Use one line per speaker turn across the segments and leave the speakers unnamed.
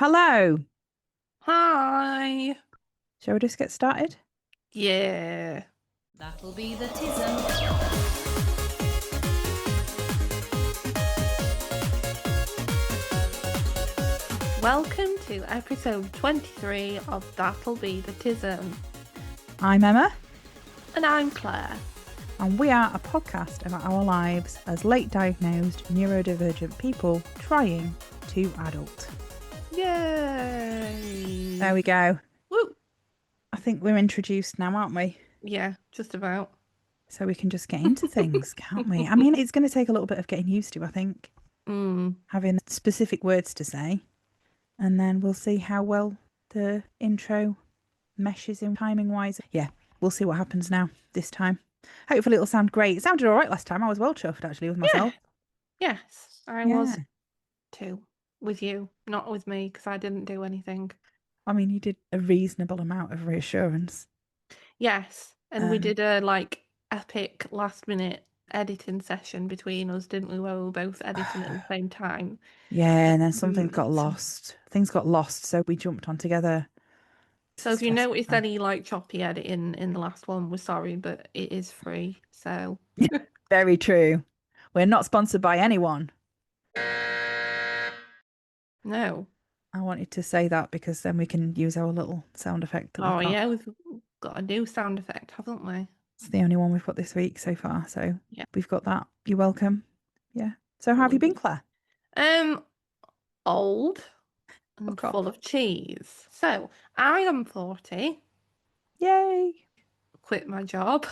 Hello.
Hi.
Shall we just get started?
Yeah.
That'll be the Tism.
Welcome to episode 23 of That'll Be the Tism.
I'm Emma,
And I'm Claire.
and we are a podcast about our lives as late diagnosed neurodivergent people trying to adult.
Yay.
There we go.
Woo.
I think we're introduced now, aren't we?
Yeah, just about.
So we can just get into things, can't we? I mean, it's going to take a little bit of getting used to, I think, having specific words to say. And then we'll see how well the intro meshes in timing wise. Yeah, we'll see what happens now this time. Hopefully it'll sound great. It sounded all right last time. I was well chuffed actually with myself.
Yes, I
Yeah.
was too. With you, not with me, because I didn't do anything.
I mean, you did a reasonable amount of reassurance.
Yes, and we did a epic last minute editing session between us, didn't we, where we were both editing at the same time.
Yeah, and then something got lost. Things got lost, so we jumped on together.
So if you noticed any choppy editing in the last one, we're sorry, but it is free. So
Very true. We're not sponsored by anyone.
no.
I wanted to say that because then we can use our little sound effect.
Oh yeah, we've got a new sound effect, haven't we?
It's the only one we've got this week so far. So
Yeah.
we've got that. You're welcome. Yeah. So how have you been, Claire?
Old and
Fuck off.
full of cheese. So I am 40.
Yay.
Quit my job.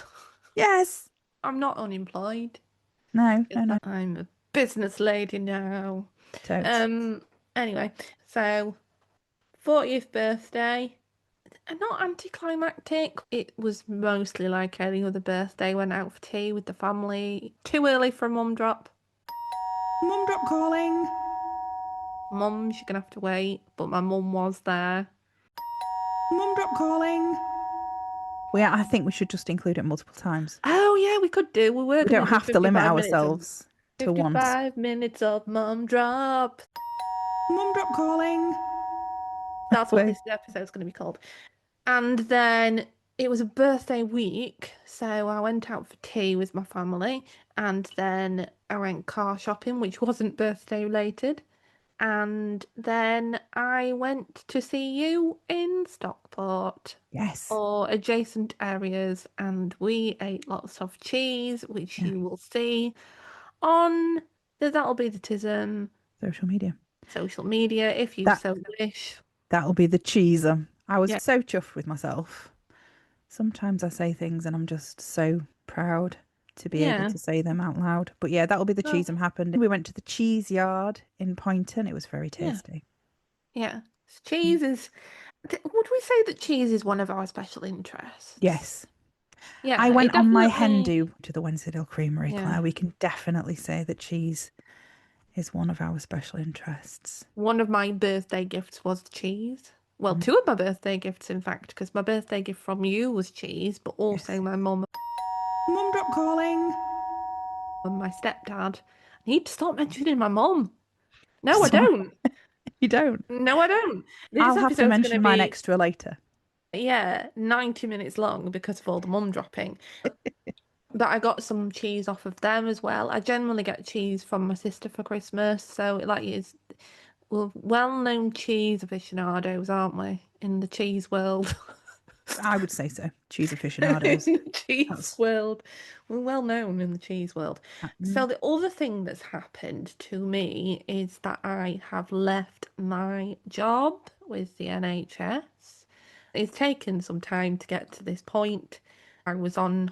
Yes.
I'm not unemployed.
No.
I'm a business lady now.
Totes.
Anyway, so 40th birthday. Not anticlimactic. It was mostly like any other birthday. Went out for tea with the family. Too early for a mum drop.
Mum drop calling.
Mum, you're gonna have to wait. But my mum was there.
Mum drop calling. I think we should just include it multiple times.
Oh yeah, we could do. We
don't have to limit ourselves to once.
55 minutes of mum drop.
Mum drop calling.
That's what this episode's going to be called. And then it was a birthday week, so I went out for tea with my family, and then I went car shopping, which wasn't birthday related. And then I went to see you in Stockport.
Yes.
Or adjacent areas, and we ate lots of cheese, which you will see on That'll Be the Tism
social media
if you so wish.
That'll be the cheesem. I was so chuffed with myself. Sometimes I say things and I'm just so proud to be able to say them out loud. But yeah, that'll be the cheesem happened. We went to the cheese yard in Poynton. It was very tasty.
Yeah. Cheese is... Would we say that cheese is one of our special interests?
Yes.
Yeah.
I went on my hen do to the Wensleydale Creamery, Claire.
Yeah.
We can definitely say that cheese is one of our special interests.
One of my birthday gifts was cheese. Well, two of my birthday gifts, in fact, because my birthday gift from you was cheese, but also my mum.
Mum drop calling.
And my stepdad. I need to stop mentioning my mum. No, I don't.
You don't?
No, I don't.
I'll have to mention mine extra later.
Yeah, 90 minutes long because of all the mum dropping. But I got some cheese off of them as well. I generally get cheese from my sister for Christmas, so we're well-known cheese aficionados, aren't we, in the cheese world?
I would say so. Cheese aficionados.
Cheese world. We're well known in the cheese world. So the other thing that's happened to me is that I have left my job with the NHS. It's taken some time to get to this point. I was on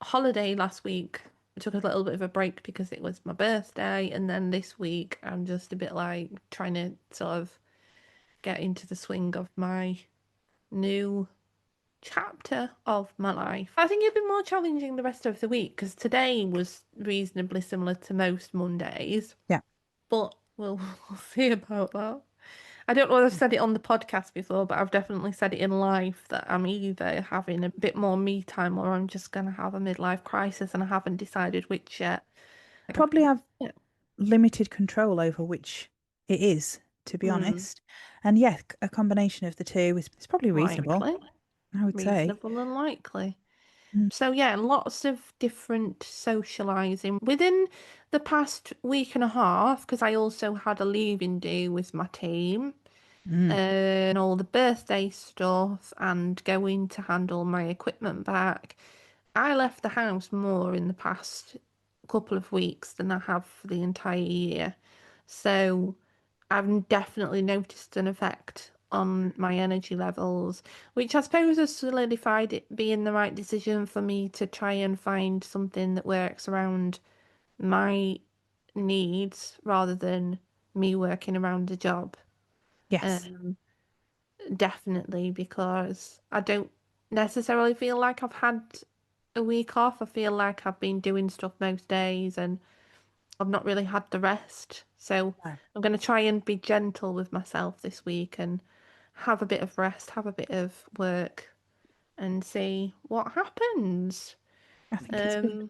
holiday last week. I took a little bit of a break because it was my birthday, and then this week I'm just a bit trying to sort of get into the swing of my new chapter of my life. I think it'd be more challenging the rest of the week because today was reasonably similar to most Mondays.
Yeah.
But we'll see about that. I don't know if I've said it on the podcast before, but I've definitely said it in life that I'm either having a bit more me time or I'm just going to have a midlife crisis, and I haven't decided which yet.
I probably have limited control over which it is to be honest. And yeah, a combination of the two is probably reasonable,
Likely.
I would say.
Reasonable and likely. So yeah, lots of different socialising within the past week and a half, because I also had a leaving do with my team and all the birthday stuff and going to handle my equipment back. I left the house more in the past couple of weeks than I have for the entire year. So I've definitely noticed an effect on my energy levels, which I suppose has solidified it being the right decision for me to try and find something that works around my needs rather than me working around the job.
Yes.
Definitely, because I don't necessarily feel like I've had a week off. I feel like I've been doing stuff most days and I've not really had the rest. So
No.
I'm going to try and be gentle with myself this week and have a bit of rest, have a bit of work, and see what happens.
I think it's good.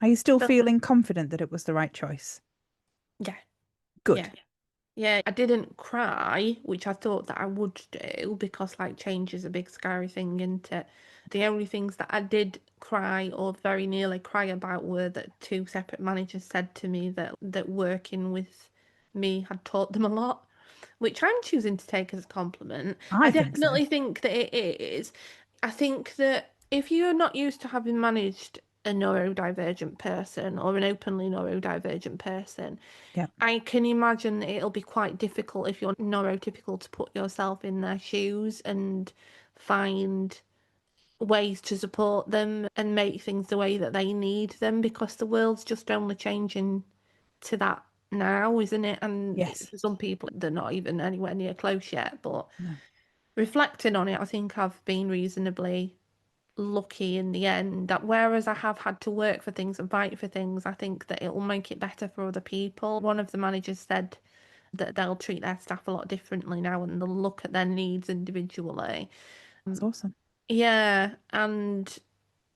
Are you still feeling confident that it was the right choice?
Yeah.
Good.
Yeah. Yeah, I didn't cry, which I thought that I would do because like change is a big scary thing, isn't it? The only things that I did cry or very nearly cry about were that two separate managers said to me that working with me had taught them a lot, which I'm choosing to take as a compliment. I
think so.
definitely think that it is. I think that if you're not used to having managed a neurodivergent person or an openly neurodivergent person,
Yeah.
I can imagine that it'll be quite difficult if you're neurotypical to put yourself in their shoes and find ways to support them and make things the way that they need them, because the world's just only changing to that now, isn't it? And
Yes.
for some people, they're not even anywhere near close yet. But
No.
reflecting on it, I think I've been reasonably lucky in the end. That whereas I have had to work for things and fight for things, I think that it will make it better for other people. One of the managers said that they'll treat their staff a lot differently now and they'll look at their needs individually.
That's awesome.
Yeah, and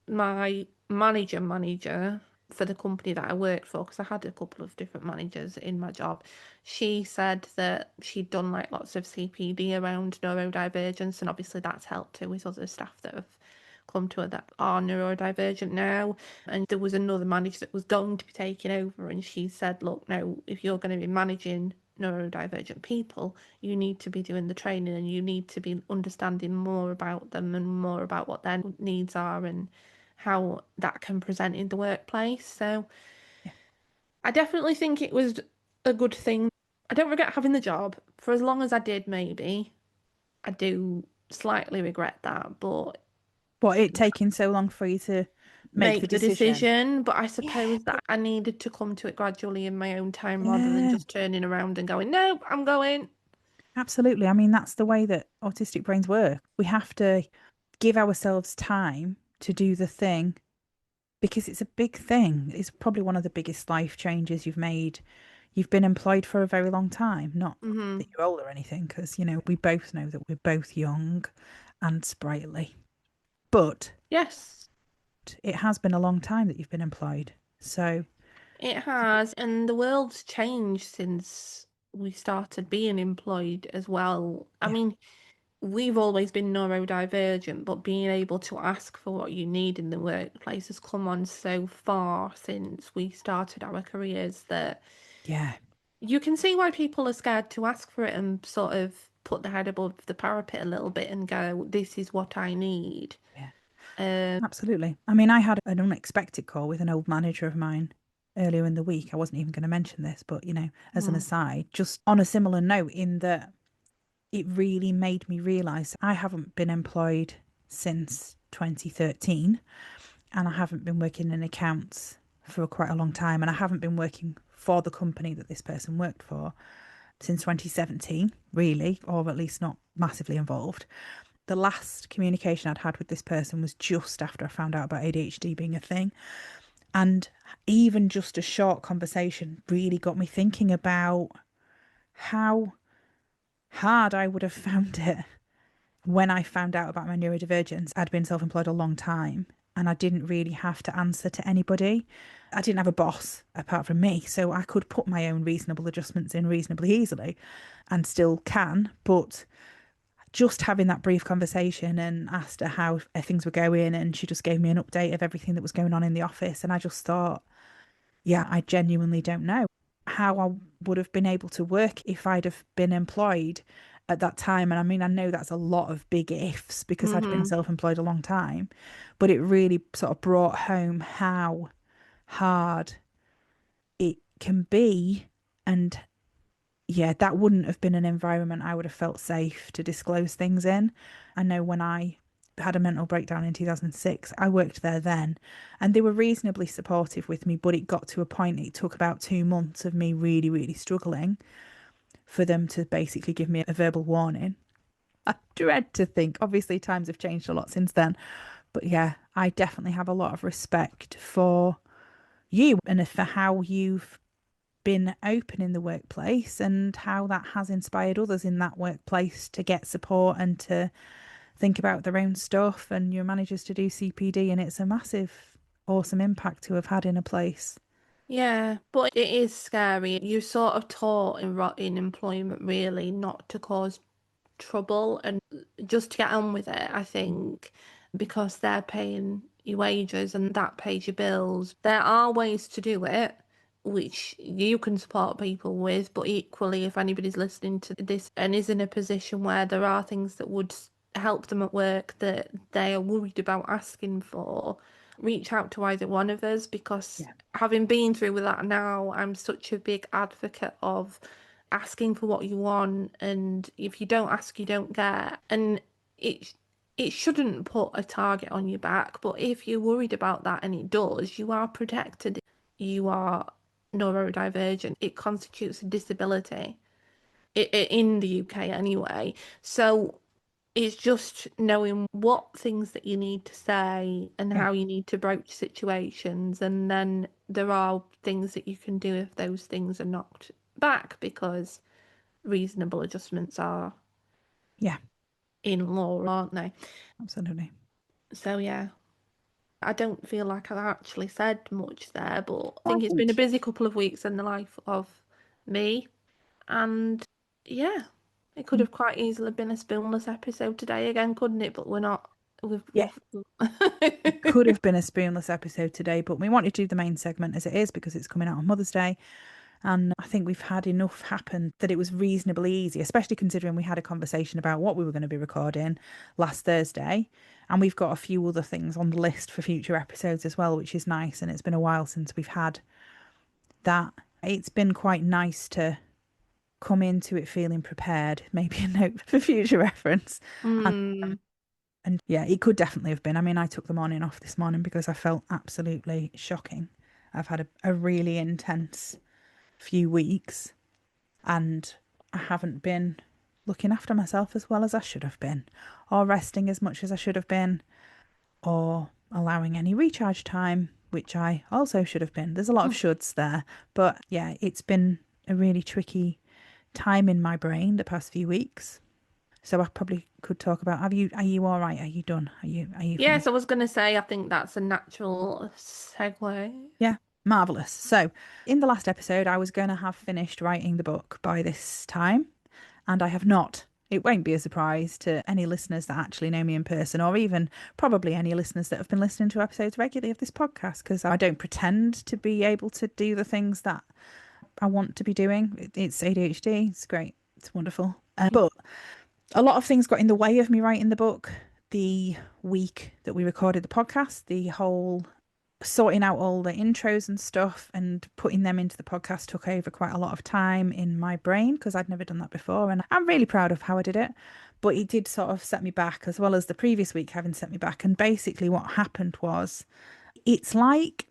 my manager for the company that I worked for, because I had a couple of different managers in my job, she said that she'd done like lots of CPD around neurodivergence, and obviously that's helped her with other staff that have come to her that are neurodivergent now. And there was another manager that was going to be taking over, and she said, look, no, if you're going to be managing neurodivergent people, you need to be doing the training and you need to be understanding more about them and more about what their needs are and how that can present in the workplace. So
yeah.
I definitely think it was a good thing. I don't regret having the job for as long as I did, maybe. I do slightly regret that, but
What, it taking so long for you to make the decision?
But I suppose that I needed to come to it gradually in my own time rather than just turning around and going, no, I'm going.
Absolutely. I mean, that's the way that autistic brains work. We have to give ourselves time to do the thing because it's a big thing. It's probably one of the biggest life changes you've made. You've been employed for a very long time, not that you're old or anything, because, we both know that we're both young and sprightly. But
yes,
it has been a long time that you've been employed. So
it has. And the world's changed since we started being employed as well. I mean, we've always been neurodivergent, but being able to ask for what you need in the workplace has come on so far since we started our careers that you can see why people are scared to ask for it and sort of put their head above the parapet a little bit and go, this is what I need.
Absolutely. I mean, I had an unexpected call with an old manager of mine earlier in the week. I wasn't even going to mention this, but, as an aside, just on a similar note, in that it really made me realise I haven't been employed since 2013 and I haven't been working in accounts for quite a long time, and I haven't been working for the company that this person worked for since 2017, really, or at least not massively involved. The last communication I'd had with this person was just after I found out about ADHD being a thing. And even just a short conversation really got me thinking about how hard I would have found it when I found out about my neurodivergence. I'd been self-employed a long time. and I didn't really have to answer to anybody. I didn't have a boss apart from me, so I could put my own reasonable adjustments in reasonably easily and still can. But just having that brief conversation and asked her how things were going, and she just gave me an update of everything that was going on in the office. And I just thought, yeah, I genuinely don't know how I would have been able to work if I'd have been employed at that time. And I mean, I know that's a lot of big ifs because I'd been self-employed a long time, but it really sort of brought home how hard it can be. And yeah, that wouldn't have been an environment I would have felt safe to disclose things in. I know when I had a mental breakdown in 2006, I worked there then, and they were reasonably supportive with me, but it got to a point, it took about 2 months of me really, really struggling for them to basically give me a verbal warning. I dread to think, obviously times have changed a lot since then, but yeah, I definitely have a lot of respect for you and for how you've been open in the workplace and how that has inspired others in that workplace to get support and to think about their own stuff, and your managers to do CPD, and it's a massive, awesome impact to have had in a place.
Yeah, but it is scary. You're sort of taught in employment really not to cause trouble and just to get on with it, I think, because they're paying your wages and that pays your bills. There are ways to do it, which you can support people with, but equally, if anybody's listening to this and is in a position where there are things that would help them at work that they are worried about asking for, reach out to either one of us, because having been through with that now, I'm such a big advocate of asking for what you want, and if you don't ask, you don't get. And it shouldn't put a target on your back, but if you're worried about that and it does, you are protected. You are neurodivergent. It constitutes a disability in the UK anyway. So it's just knowing what things that you need to say and how you need to broach situations, and then there are things that you can do if those things are knocked back, because reasonable adjustments are in law, aren't they?
Absolutely.
So yeah, I don't feel like I've actually said much there, but I think it's been a busy couple of weeks in the life of me, and yeah, it could have quite easily been a spoonless episode today again, couldn't it? But we're not.
It could have been a spoonless episode today, but we wanted to do the main segment as it is because it's coming out on Mother's Day. And I think we've had enough happen that it was reasonably easy, especially considering we had a conversation about what we were going to be recording last Thursday. And we've got a few other things on the list for future episodes as well, which is nice. And it's been a while since we've had that. It's been quite nice to come into it feeling prepared, maybe a note for future reference. And yeah, it could definitely have been. I mean, I took the morning off this morning because I felt absolutely shocking. I've had a really intense few weeks and I haven't been looking after myself as well as I should have been, or resting as much as I should have been, or allowing any recharge time, which I also should have been. There's a lot of shoulds there, but yeah, it's been a really tricky time in my brain the past few weeks. So I probably could talk about, are you all right? Are you done? Are you
Yes, I was going to say, I think that's a natural segue.
Yeah, marvellous. So in the last episode, I was going to have finished writing the book by this time, and I have not. It won't be a surprise to any listeners that actually know me in person, or even probably any listeners that have been listening to episodes regularly of this podcast, because I don't pretend to be able to do the things that I want to be doing. It's ADHD. It's great. It's wonderful. But a lot of things got in the way of me writing the book. The week that we recorded the podcast, the whole sorting out all the intros and stuff and putting them into the podcast took over quite a lot of time in my brain because I'd never done that before, and I'm really proud of how I did it, but it did sort of set me back, as well as the previous week having set me back. And basically what happened was, it's like,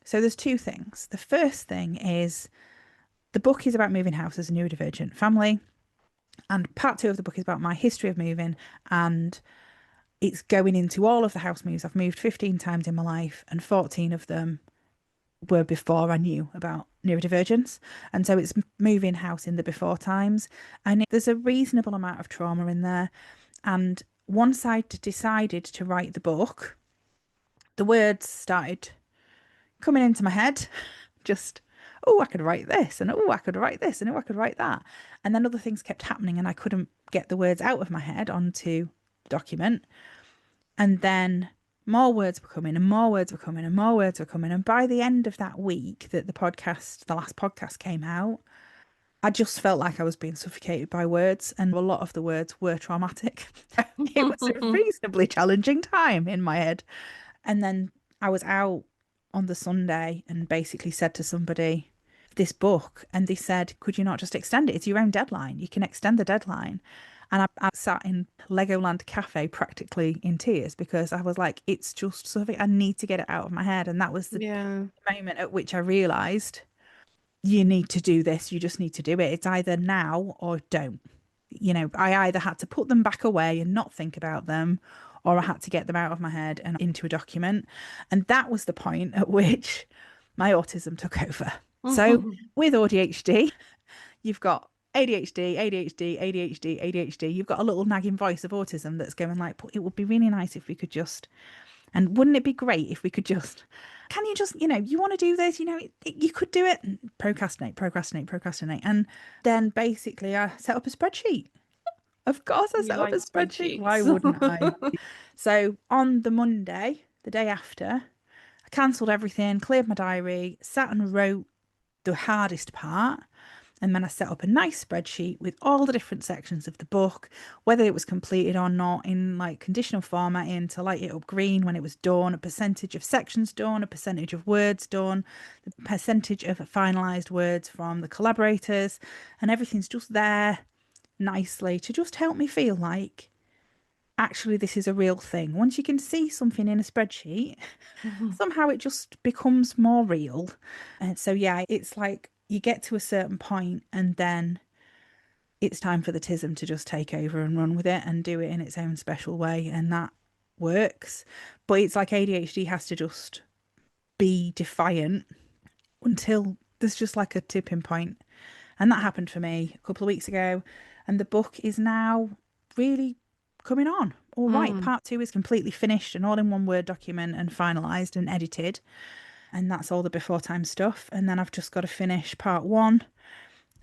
so there's two things. The first thing is the book is about moving house as a neurodivergent family, and part two of the book is about my history of moving, and it's going into all of the house moves. I've moved 15 times in my life, and 14 of them were before I knew about neurodivergence. And so it's moving house in the before times. And there's a reasonable amount of trauma in there. And once I decided to write the book, the words started coming into my head. Just, oh, I could write this, and oh, I could write this, and oh, I could write that. And then other things kept happening, and I couldn't get the words out of my head onto the document. And then more words were coming, and more words were coming, and more words were coming. And by the end of that week that the last podcast came out, I just felt like I was being suffocated by words, and a lot of the words were traumatic. It was a reasonably challenging time in my head. And then I was out on the Sunday and basically said to somebody, this book, and they said, could you not just extend it? It's your own deadline. You can extend the deadline. And I sat in Legoland Cafe practically in tears because I was like, it's just something I need to get it out of my head. And that was the moment at which I realised, you need to do this. You just need to do it. It's either now or don't. You know, I either had to put them back away and not think about them, or I had to get them out of my head and into a document. And that was the point at which my autism took over. So with ADHD, you've got ADHD, ADHD, ADHD, ADHD. You've got a little nagging voice of autism that's going like, it would be really nice if we could just, and wouldn't it be great if we could just, can you just, you know, you want to do this, you know, you could do it. And procrastinate. And then basically I set up a spreadsheet. Of course I set up a spreadsheet. Why wouldn't I? So on the Monday, the day after, I cancelled everything, cleared my diary, sat and wrote the hardest part. And then I set up a nice spreadsheet with all the different sections of the book, whether it was completed or not, in like conditional formatting to light it up green when it was done, a percentage of sections done, a percentage of words done, the percentage of finalised words from the collaborators, and everything's just there nicely to just help me feel like, actually, this is a real thing. Once you can see something in a spreadsheet, somehow it just becomes more real. And so, yeah, it's like, you get to a certain point and then it's time for the Tism to just take over and run with it and do it in its own special way. And that works. But it's like ADHD has to just be defiant until there's just like a tipping point. And that happened for me a couple of weeks ago. And the book is now really coming on. All right, part 2 is completely finished and all in one Word document and finalised and edited. And that's all the before time stuff. And then I've just got to finish part 1.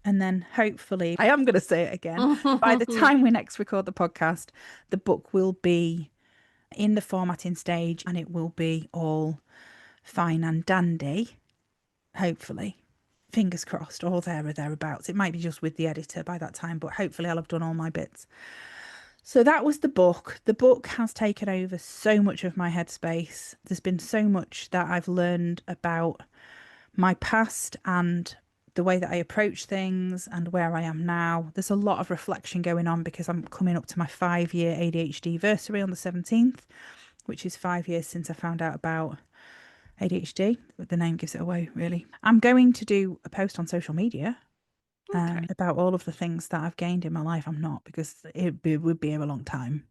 And then hopefully, I am going to say it again, by the time we next record the podcast, the book will be in the formatting stage and it will be all fine and dandy. Hopefully. Fingers crossed, or there or thereabouts. It might be just with the editor by that time, but hopefully I'll have done all my bits. So that was the book. The book has taken over so much of my headspace. There's been so much that I've learned about my past and the way that I approach things and where I am now. There's a lot of reflection going on because I'm coming up to my 5-year ADHD anniversary on the 17th, which is 5 years since I found out about ADHD. The name gives it away, really. I'm going to do a post on social media about all of the things that I've gained in my life. I'm not, because it would be a long time.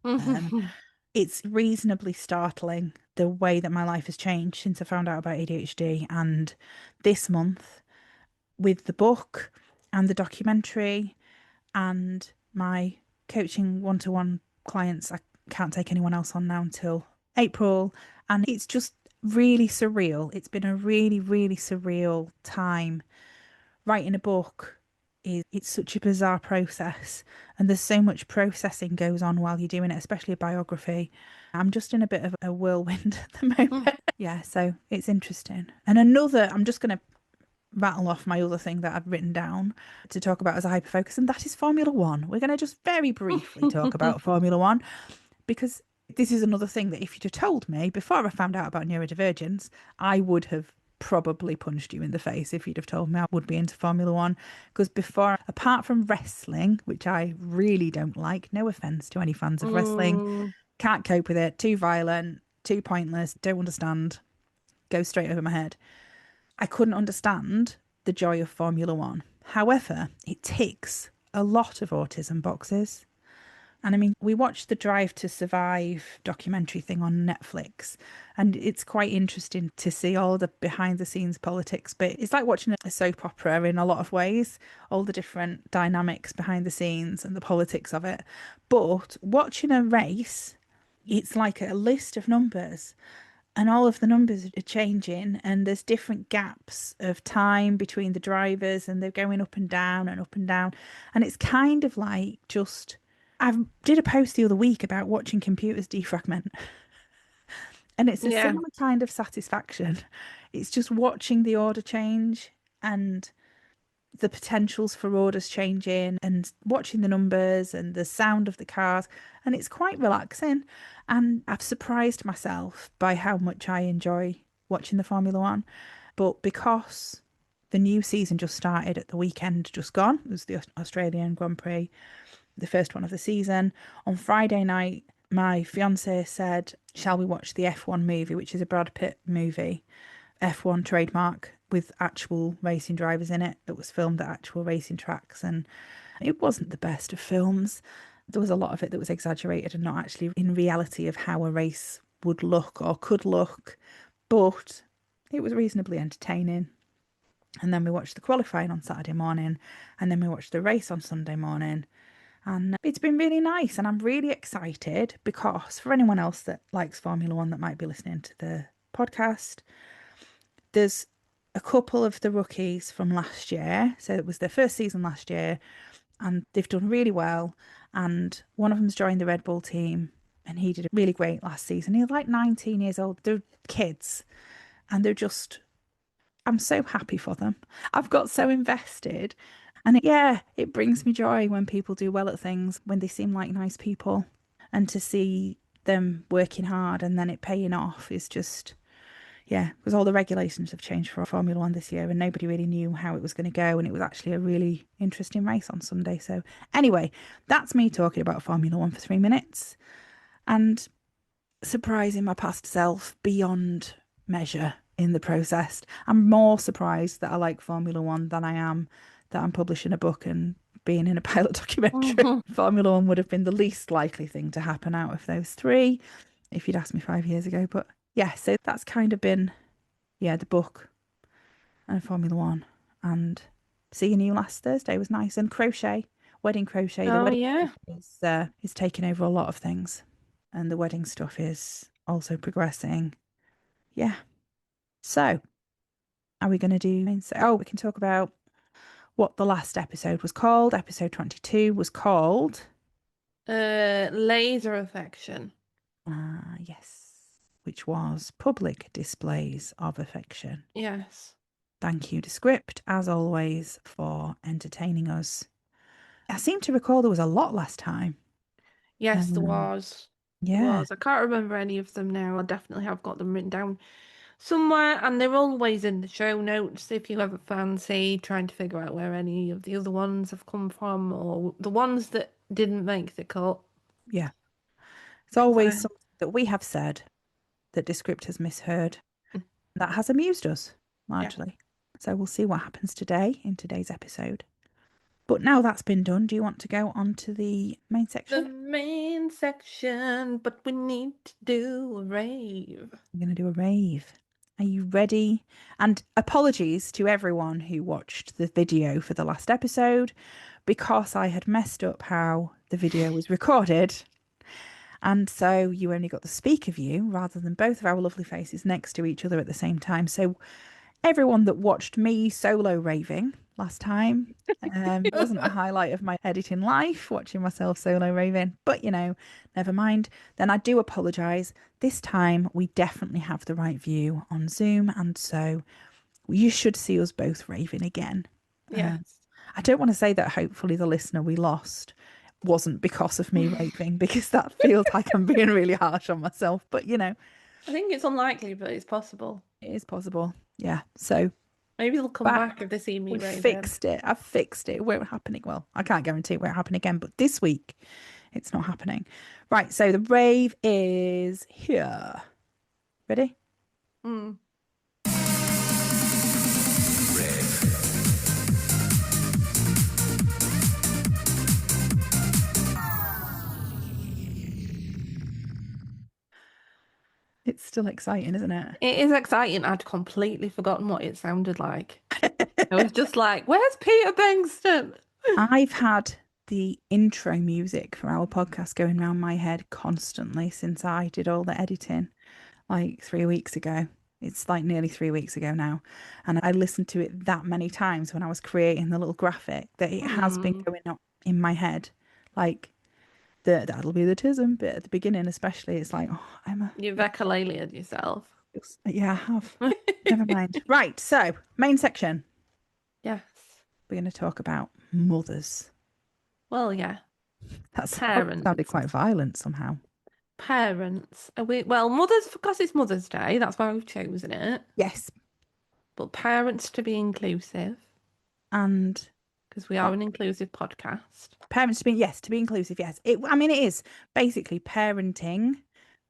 It's reasonably startling the way that my life has changed since I found out about ADHD. And this month, with the book and the documentary and my coaching one-to-one clients, I can't take anyone else on now until April. And it's just really surreal. It's been a really, really surreal time. Writing a book, it's such a bizarre process, and there's so much processing goes on while you're doing it, especially a biography. I'm just in a bit of a whirlwind at the moment. Yeah, so it's interesting. And I'm just going to rattle off my other thing that I've written down to talk about as a hyperfocus, and that is Formula One. We're going to just very briefly talk about Formula One, because this is another thing that if you'd have told me before I found out about neurodivergence, I would have probably punched you in the face if you'd have told me I would be into Formula One. Because before, apart from wrestling, which I really don't like, no offence to any fans of wrestling, can't cope with it, too violent, too pointless, don't understand, goes straight over my head. I couldn't understand the joy of Formula One. However, it ticks a lot of autism boxes. And I mean, we watched the Drive to Survive documentary thing on Netflix, and it's quite interesting to see all the behind the scenes politics. But it's like watching a soap opera in a lot of ways, all the different dynamics behind the scenes and the politics of it. But watching a race, it's like a list of numbers. and all of the numbers are changing, and there's different gaps of time between the drivers, and they're going up and down and up and down. And it's kind of like just, I did a post the other week about watching computers defragment. And it's a similar kind of satisfaction. It's just watching the order change and the potentials for orders changing and watching the numbers and the sound of the cars. And it's quite relaxing. And I've surprised myself by how much I enjoy watching the Formula One. But because the new season just started at the weekend just gone, it was the Australian Grand Prix, the first one of the season. On Friday night, my fiance said, shall we watch the F1 movie, which is a Brad Pitt movie, F1 trademark, with actual racing drivers in it, that was filmed at actual racing tracks. And it wasn't the best of films. There was a lot of it that was exaggerated and not actually in reality of how a race would look or could look. But it was reasonably entertaining. And then we watched the qualifying on Saturday morning, and then we watched the race on Sunday morning. And it's been really nice, and I'm really excited because for anyone else that likes Formula One that might be listening to the podcast, there's a couple of the rookies from last year. So it was their first season last year, and they've done really well. And one of them's joined the Red Bull team, and he did really great last season. He was like 19 years old. They're kids, and they're just, I'm so happy for them. I've got so invested. And it brings me joy when people do well at things, when they seem like nice people. And to see them working hard and then it paying off is just, because all the regulations have changed for Formula One this year and nobody really knew how it was going to go. And it was actually a really interesting race on Sunday. So anyway, that's me talking about Formula One for 3 minutes and surprising my past self beyond measure in the process. I'm more surprised that I like Formula One than I am that I'm publishing a book and being in a pilot documentary. Formula One would have been the least likely thing to happen out of those three if you'd asked me 5 years ago. But so that's kind of been, the book and Formula One. And seeing you last Thursday was nice. And crochet, wedding crochet. The wedding is taking over a lot of things. And the wedding stuff is also progressing. Yeah. So, are we going to do... we can talk about what the last episode was called. Episode 22 was called...
Laser Affection.
Yes. Which was Public Displays of Affection.
Yes.
Thank you, Descript, as always, for entertaining us. I seem to recall there was a lot last time.
Yes, there was.
Yeah.
There was. I can't remember any of them now. I definitely have got them written down somewhere, and they're always in the show notes if you ever fancy trying to figure out where any of the other ones have come from or the ones that didn't make the cut.
Yeah. It's always something that we have said that Descript has misheard. That has amused us, largely. Yeah. So we'll see what happens today in today's episode. But now that's been done, do you want to go on to the main section?
The main section, but we need to do a rave.
We're going to do a rave. Are you ready? And apologies to everyone who watched the video for the last episode because I had messed up how the video was recorded. And so you only got the speaker view rather than both of our lovely faces next to each other at the same time. So everyone that watched me solo raving last time, it wasn't a highlight of my editing life, watching myself solo raving. But, never mind. Then I do apologise. This time we definitely have the right view on Zoom. And so you should see us both raving again.
Yes.
I don't want to say that hopefully the listener we lost wasn't because of me raving, because that feels like I'm being really harsh on myself. But,
I think it's unlikely, but it's possible.
It is possible. Yeah. So
maybe they'll come back if they see me raving.
Fixed it. I've fixed it. It won't happen. Well, I can't guarantee it won't happen again, but this week it's not happening. Right. So the rave is here. Ready? It's still exciting, isn't it?
It is exciting. I'd completely forgotten what it sounded like. I was just like, where's Peter Bengston?
I've had the intro music for our podcast going around my head constantly since I did all the editing like 3 weeks ago. It's like nearly 3 weeks ago now. And I listened to it that many times when I was creating the little graphic that it has been going up in my head. Like, that'll be the Tism bit at the beginning, especially. It's like, oh, Emma.
You've echolaliaed yourself.
Yeah, I have. Never mind. Right, so main section.
Yes.
We're going to talk about mothers.
Well, yeah.
That
Parents.
sounded quite violent somehow.
Parents. Well, mothers, because it's Mother's Day, that's why we've chosen it.
Yes.
But parents to be inclusive.
And
because we are an inclusive podcast.
Parents to be inclusive, yes. It is basically parenting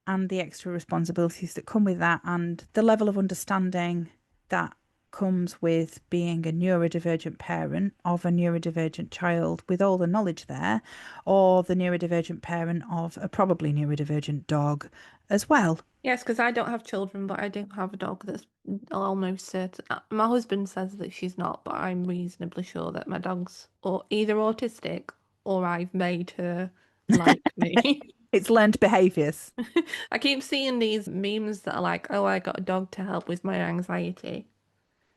and the extra responsibilities that come with that and the level of understanding that comes with being a neurodivergent parent of a neurodivergent child with all the knowledge there, or the neurodivergent parent of a probably neurodivergent dog as well.
Yes, because I don't have children, but I do have a dog that's almost certain. My husband says that she's not, but I'm reasonably sure that my dog's either autistic or I've made her like me.
It's learned behaviours.
I keep seeing these memes that are like, oh, I got a dog to help with my anxiety,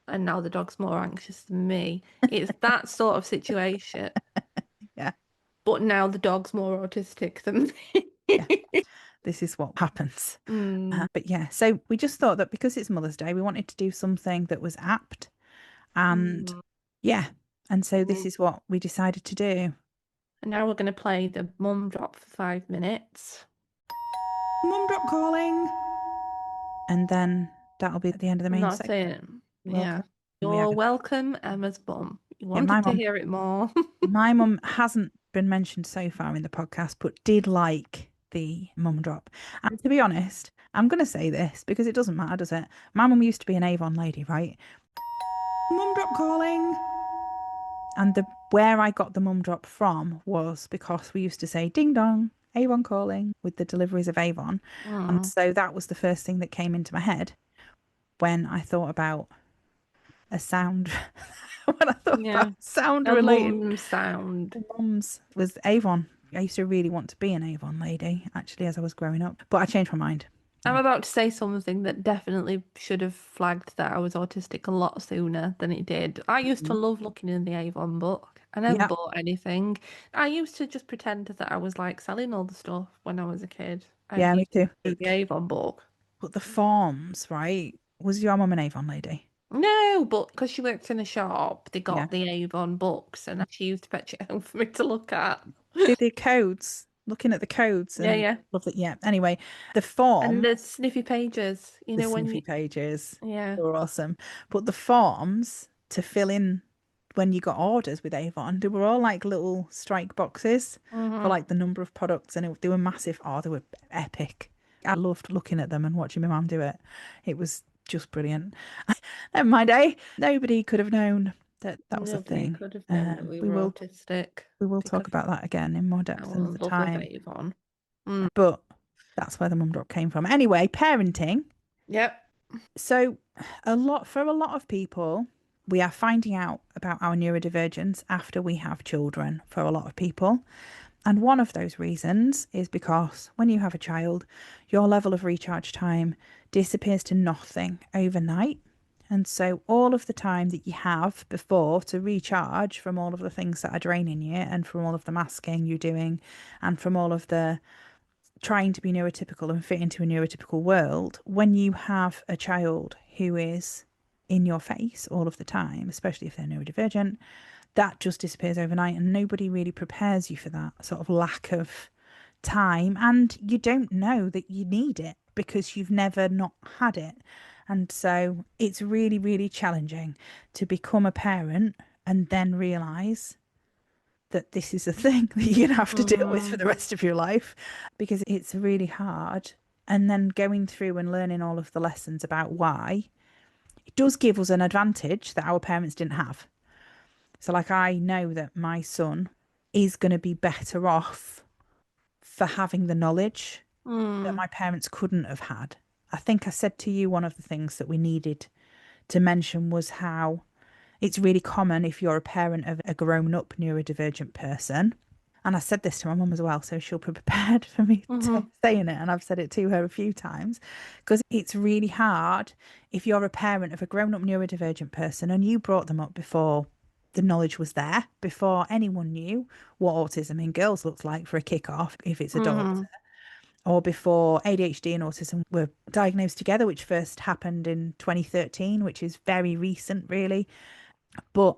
and now the dog's more anxious than me. It's that sort of situation.
Yeah.
But now the dog's more autistic than me.
Yeah. This is what happens. But yeah, so we just thought that because it's Mother's Day, we wanted to do something that was apt. And and so this is what we decided to do.
And now we're going to play the mum drop for 5 minutes.
Mum drop calling. And then that'll be at the end of the main section.
Yeah. You're welcome, Emma's mum. You wanted to hear it more.
My mum hasn't been mentioned so far in the podcast, but did like the mum drop. And to be honest, I'm going to say this because it doesn't matter, does it? My mum used to be an Avon lady, right? Mum drop calling. And where I got the mum drop from was because we used to say ding dong, Avon calling with the deliveries of Avon. And so that was the first thing that came into my head when I thought about a sound. When I thought about sound related.
Mum sound.
Mum's was Avon. I used to really want to be an Avon lady, actually, as I was growing up. But I changed my mind.
I'm about to say something that definitely should have flagged that I was autistic a lot sooner than it did. I used to love looking in the Avon book. I never bought anything. I used to just pretend that I was like selling all the stuff when I was a kid.
Me too.
The Avon book.
But the forms, right? Was your mum an Avon lady?
No, but because she worked in a shop, they got the Avon books, and she used to fetch it home for me to look at.
The codes, looking at the codes. And love it. Yeah. Anyway, the form
and the sniffy pages. You know, when
sniffy pages.
Yeah,
they were awesome. But the forms to fill in when you got orders with Avon, they were all like little strike boxes for like the number of products, and they were massive. Oh, they were epic. I loved looking at them and watching my mum do it. It was just brilliant. Never mind, nobody could have known that was a thing.
Could have known that we were autistic.
We will talk about that again in more depth another time.
Avon.
But that's where the mum drop came from. Anyway, parenting.
Yep.
So for a lot of people, we are finding out about our neurodivergence after we have children, for a lot of people. And one of those reasons is because when you have a child, your level of recharge time disappears to nothing overnight. And so all of the time that you have before to recharge from all of the things that are draining you, and from all of the masking you're doing, and from all of the trying to be neurotypical and fit into a neurotypical world, when you have a child who is in your face all of the time, especially if they're neurodivergent, that just disappears overnight, and nobody really prepares you for that sort of lack of time, and you don't know that you need it because you've never not had it. And so it's really, really challenging to become a parent and then realise that this is a thing that you're going to have to deal with for the rest of your life, because it's really hard. And then going through and learning all of the lessons about why, it does give us an advantage that our parents didn't have. So like, I know that my son is going to be better off for having the knowledge that my parents couldn't have had. I think I said to you one of the things that we needed to mention was how it's really common if you're a parent of a grown-up neurodivergent person, And I said this to my mum as well, so she'll be prepared for me to saying it. And I've said it to her a few times because it's really hard if you're a parent of a grown-up neurodivergent person and you brought them up before the knowledge was there, before anyone knew what autism in girls looks like for a kick-off, if it's a daughter, or before ADHD and autism were diagnosed together, which first happened in 2013, which is very recent, really. But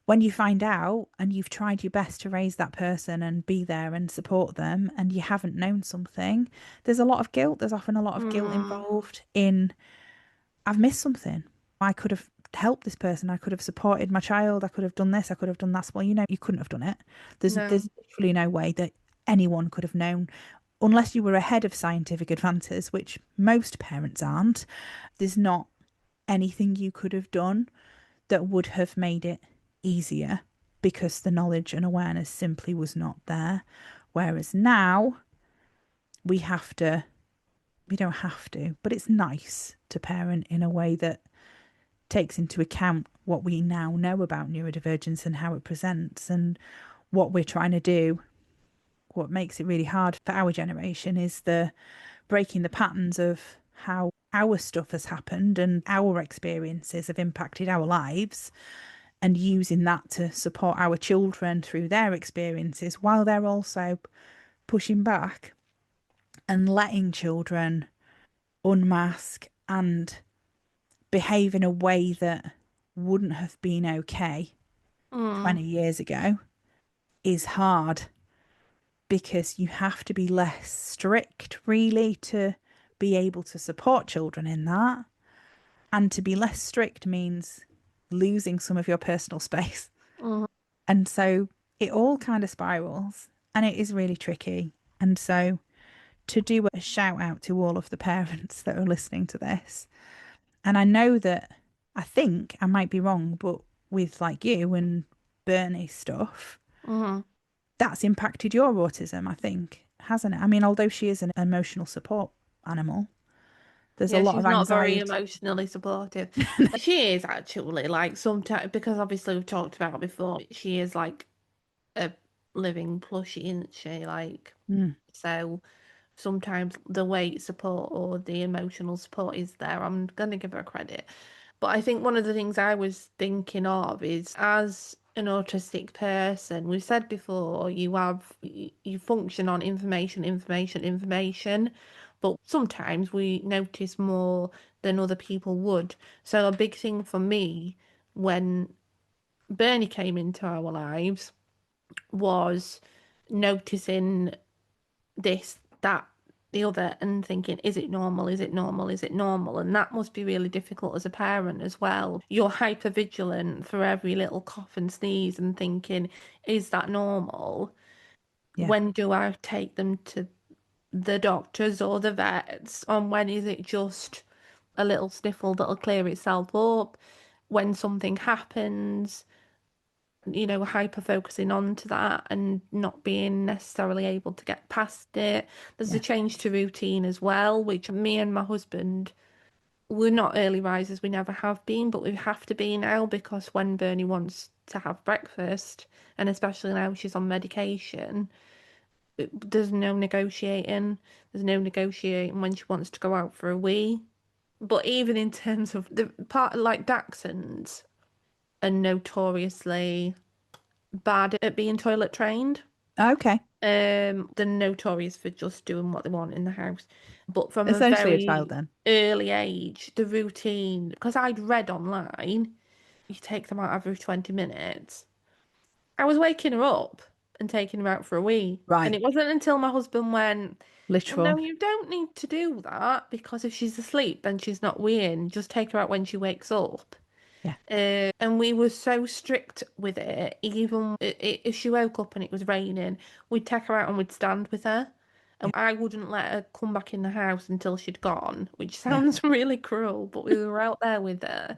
when you find out and you've tried your best to raise that person and be there and support them and you haven't known something, there's a lot of guilt. There's often a lot of guilt involved in, I've missed something. I could have helped this person. I could have supported my child. I could have done this. I could have done that. Well, you know, you couldn't have done it. There's literally no way that anyone could have known unless you were ahead of scientific advances, which most parents aren't. There's not anything you could have done that would have made it easier because the knowledge and awareness simply was not there. Whereas now we don't have to, but it's nice to parent in a way that takes into account what we now know about neurodivergence and how it presents and what we're trying to do. What makes it really hard for our generation is the breaking the patterns of how our stuff has happened and our experiences have impacted our lives, and using that to support our children through their experiences while they're also pushing back and letting children unmask and behave in a way that wouldn't have been okay 20 years ago is hard, because you have to be less strict really to be able to support children in that. And to be less strict means losing some of your personal space. And so it all kind of spirals and it is really tricky. And so to do a shout out to all of the parents that are listening to this, and I know that, I think I might be wrong, but with like you and Bernie stuff, that's impacted your autism, I think, hasn't it? I mean, although she is an emotional support animal, there's a lot of
she's not
anxiety.
very emotionally supportive. She is actually, like, sometimes, because obviously we've talked about before, she is like a living plushie, isn't she? Like, so sometimes the weight support or the emotional support is there. I'm gonna give her credit. But I think one of the things I was thinking of is, as an autistic person, we've said before, you function on information, but sometimes we notice more than other people would. So a big thing for me when Bernie came into our lives was noticing this, that, the other, and thinking, is it normal? Is it normal? Is it normal? And that must be really difficult as a parent as well. You're hyper vigilant for every little cough and sneeze and thinking, is that normal?
Yeah.
When do I take them to the doctors or the vets? And when is it just a little sniffle that'll clear itself up? When something happens, you know, hyper focusing onto that and not being necessarily able to get past it. There's a change to routine as well, which me and my husband, we're not early risers, we never have been, but we have to be now, because when Bernie wants to have breakfast, and especially now she's on medication, there's no negotiating. There's no negotiating when she wants to go out for a wee. But even in terms of the part, like Dachshunds are notoriously bad at being toilet trained.
Okay.
They're notorious for just doing what they want in the house. But from
Essentially
a
a
very
child then.
early age, the routine, because I'd read online, you take them out every 20 minutes. I was waking her up and taking her out for a wee.
Right.
And it wasn't until my husband went,
Literal.
well, no, you don't need to do that, because if she's asleep, then she's not weeing. Just take her out when she wakes up.
Yeah.
And we were so strict with it. Even if she woke up and it was raining, we'd take her out and we'd stand with her. And I wouldn't let her come back in the house until she'd gone, which sounds really cruel, but we were out there with her.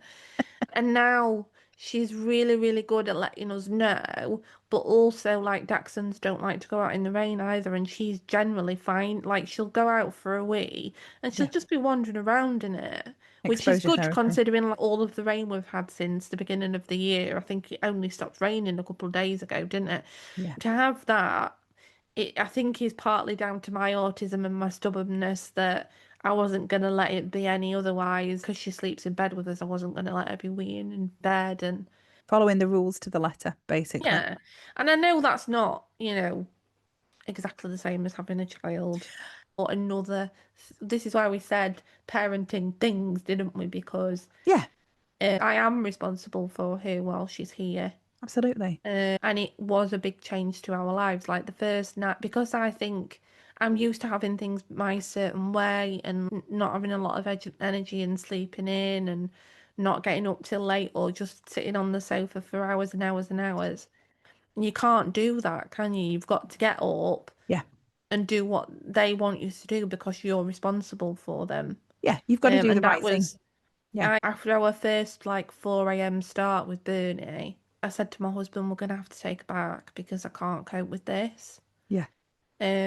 And now she's really, really good at letting us know, but also, like, Dachshunds don't like to go out in the rain either, and she's generally fine. Like, she'll go out for a wee and she'll just be wandering around in it, which is
Exposure
good
therapy.
considering like, all of the rain we've had since the beginning of the year. I think it only stopped raining a couple of days ago, didn't it?
Yeah.
To have that, I think is partly down to my autism and my stubbornness that I wasn't going to let it be any otherwise. Because she sleeps in bed with us, I wasn't going to let her be weeing in bed. And
Following the rules to the letter, basically.
yeah, and I know that's not, exactly the same as having a child or another. This is why we said parenting things, didn't we? Because
Yeah,
I am responsible for her while she's here.
absolutely.
And it was a big change to our lives. Like the first night, because I think I'm used to having things my certain way and not having a lot of energy and sleeping in and not getting up till late or just sitting on the sofa for hours and hours and hours. You can't do that, can you? You've got to get up
Yeah.
and do what they want you to do because you're responsible for them.
Yeah, you've got to do the
And that
right thing.
was
Yeah.
after our first like 4 a.m. start with Bernie. I said to my husband, we're going to have to take her back because I can't cope with this.
Yeah.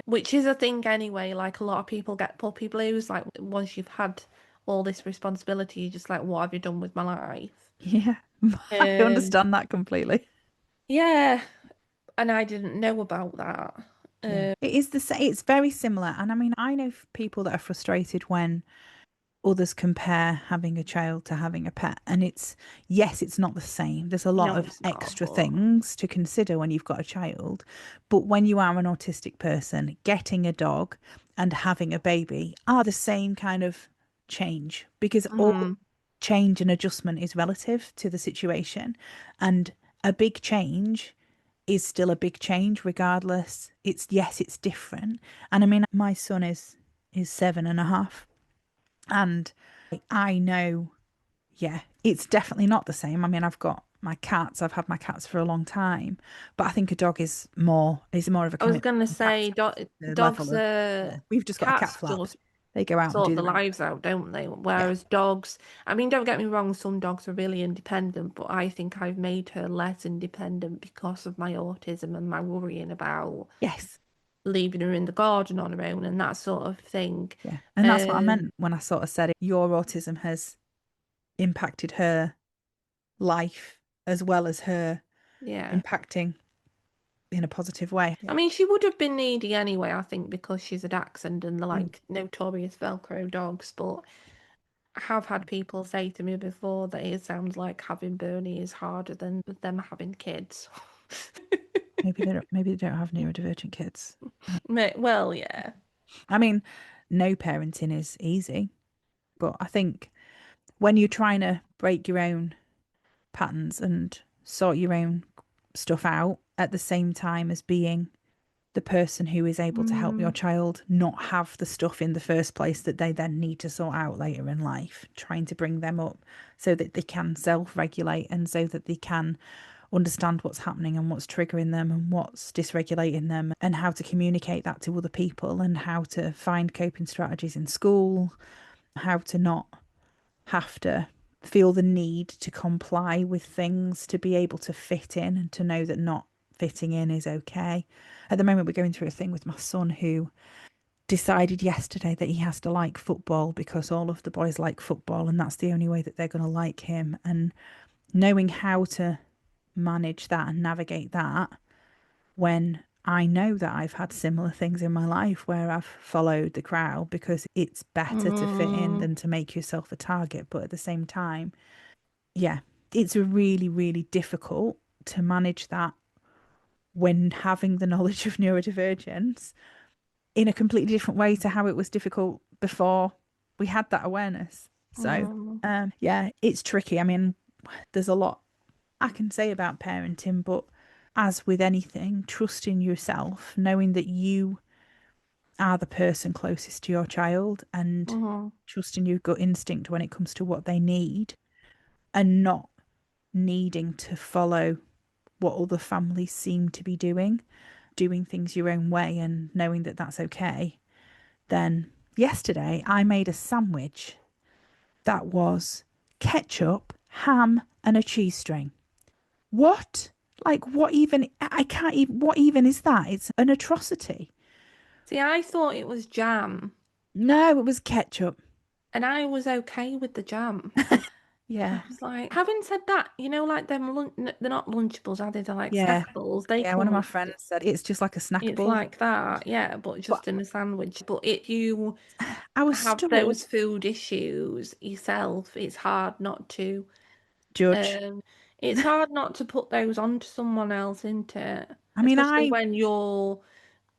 Which is a thing anyway. Like a lot of people get puppy blues. Like once you've had all this responsibility, you're just like, what have you done with my life?
Yeah. I understand that completely.
Yeah. And I didn't know about that.
Yeah. It is the same. It's very similar. And I mean, I know people that are frustrated when others compare having a child to having a pet. And yes, it's not the same. There's a lot
No,
of
it's not,
extra
but-
things to consider when you've got a child. But when you are an autistic person, getting a dog and having a baby are the same kind of change because all change and adjustment is relative to the situation. And a big change is still a big change regardless. It's different. And I mean, my son is 7.5. And I know, yeah, it's definitely not the same. I mean, I've got my cats. I've had my cats for a long time, but I think a dog is more of a
I was
commitment.
going to say, dogs are...
We've just got a cat
Cats
flap.
just
They go out and
sort
do
the
the
lives out, don't they? Whereas dogs, I mean, don't get me wrong, some dogs are really independent, but I think I've made her less independent because of my autism and my worrying about
Yes.
leaving her in the garden on her own and that sort of thing.
Yeah. And that's what I meant when I sort of said your autism has impacted her life as well as her impacting in a positive way.
I mean, she would have been needy anyway, I think, because she's a dachshund and they're like notorious Velcro dogs. But I have had people say to me before that it sounds like having Bernie is harder than them having kids.
Maybe they don't have neurodivergent kids.
Well, yeah.
I mean, no parenting is easy, but I think when you're trying to break your own patterns and sort your own stuff out at the same time as being the person who is able to help your child not have the stuff in the first place that they then need to sort out later in life, trying to bring them up so that they can self-regulate and so that they can understand what's happening and what's triggering them and what's dysregulating them and how to communicate that to other people and how to find coping strategies in school, how to not have to feel the need to comply with things, to be able to fit in and to know that not fitting in is okay. At the moment, we're going through a thing with my son who decided yesterday that he has to like football because all of the boys like football and that's the only way that they're going to like him. And knowing how to manage that and navigate that when I know that I've had similar things in my life where I've followed the crowd because it's better to fit in than to make yourself a target. But at the same time, yeah, it's really, really difficult to manage that when having the knowledge of neurodivergence in a completely different way to how it was difficult before we had that awareness. So, yeah, it's tricky. I mean, there's a lot I can say about parenting, but as with anything, trusting yourself, knowing that you are the person closest to your child and trusting your gut instinct when it comes to what they need and not needing to follow what other families seem to be doing things your own way and knowing that that's okay. Then yesterday I made a sandwich that was ketchup, ham and a cheese string. What? Like what even? I can't even, what even is that? It's an atrocity.
See, I thought it was jam.
No, it was ketchup.
And I was okay with the jam.
Yeah.
I was like, having said that, you know, like them, they're not Lunchables, are they? They're like
Yeah.
snackables. They
Yeah,
come
one of my
with,
friends said it's just like a
it's
snackable.
like that, yeah, but just in a sandwich. But if you
I was
have
still
those food issues yourself, it's hard not to
judge.
it's hard not to put those onto someone else, isn't it?
I mean,
Especially when you're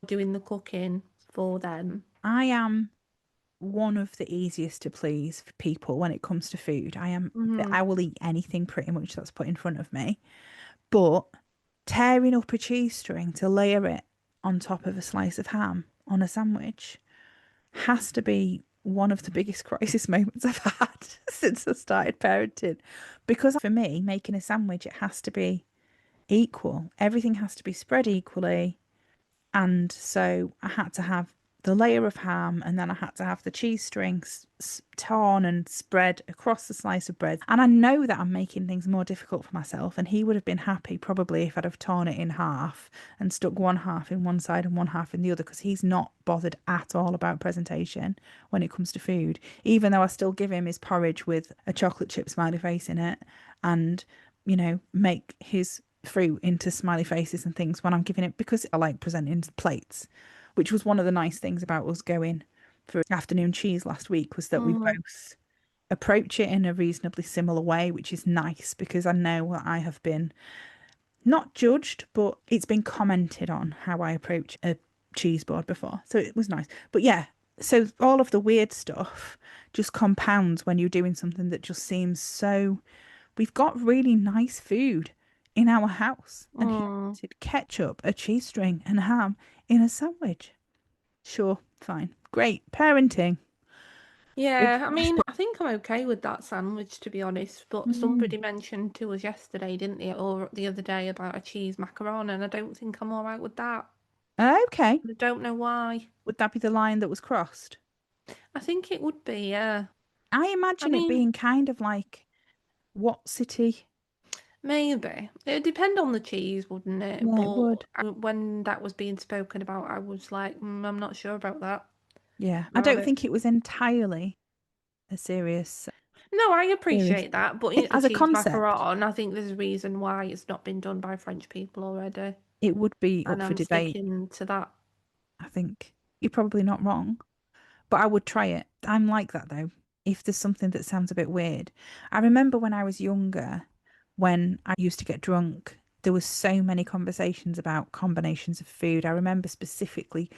doing the cooking for them.
I am one of the easiest to please for people when it comes to food. I will eat anything pretty much that's put in front of me. But tearing up a cheese string to layer it on top of a slice of ham on a sandwich has to be one of the biggest crisis moments I've had since I started parenting. Because for me, making a sandwich, it has to be equal. Everything has to be spread equally. And so I had to have the layer of ham, and then I had to have the cheese strings torn and spread across the slice of bread. And I know that I'm making things more difficult for myself, and he would have been happy probably if I'd have torn it in half and stuck one half in one side and one half in the other, because he's not bothered at all about presentation when it comes to food, even though I still give him his porridge with a chocolate chip smiley face in it, and, you know, make his fruit into smiley faces and things when I'm giving it, because I like presenting plates, which was one of the nice things about us going for afternoon cheese last week, was that we both approach it in a reasonably similar way, which is nice, because I know that I have been not judged, but it's been commented on how I approach a cheese board before. So it was nice. But yeah, so all of the weird stuff just compounds when you're doing something that just seems so. We've got really nice food in our house, and he wanted ketchup, a cheese string, and ham in a sandwich. Sure, fine, great parenting.
Yeah, I mean, I think I'm okay with that sandwich, to be honest. But somebody mentioned to us yesterday, didn't they, or the other day, about a cheese macaron, and I don't think I'm all right with that.
Okay,
I don't know why.
would that be the line that was crossed?
I think it would be, yeah.
I
I
imagine it
mean,
being kind of like what city?
maybe. It'd depend on the cheese, wouldn't it?
Yeah, it
But
would.
when that was being spoken about, I was like, I'm not sure about that.
Yeah, I
About
don't
it.
think it was entirely a serious
No, I
series.
appreciate that, but a
As a
cheese
concept,
macaron, I think there's a reason why it's not been done by French people already.
it would be
And
up for
I'm
debate.
sticking to that.
I think you're probably not wrong, but I would try it. I'm like that though. If there's something that sounds a bit weird. I remember when I was younger, when I used to get drunk, there was so many conversations about combinations of food. I remember specifically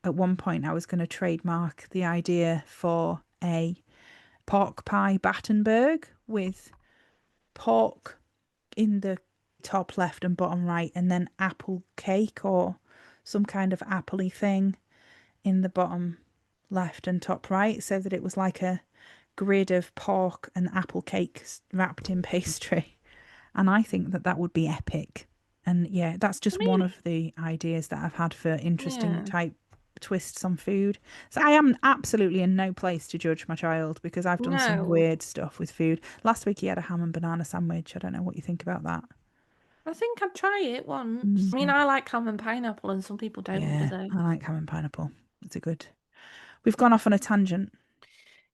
at one point I was going to trademark the idea for a pork pie Battenberg with pork in the top left and bottom right, and then apple cake or some kind of appley thing in the bottom left and top right, so that it was like a grid of pork and apple cake wrapped in pastry. And I think that that would be epic. And yeah, that's
I
just one
mean,
of the ideas that I've had for interesting
yeah.
type twists on food. So I am absolutely in no place to judge my child, because I've done some
No.
weird stuff with food. Last week he had a ham and banana sandwich. I don't know what you think about that.
I think I'd try it once. I mean,
Mm,
I like ham and pineapple, and some people don't, do
yeah,
they?
I like ham and pineapple. It's a good. We've gone off on a tangent.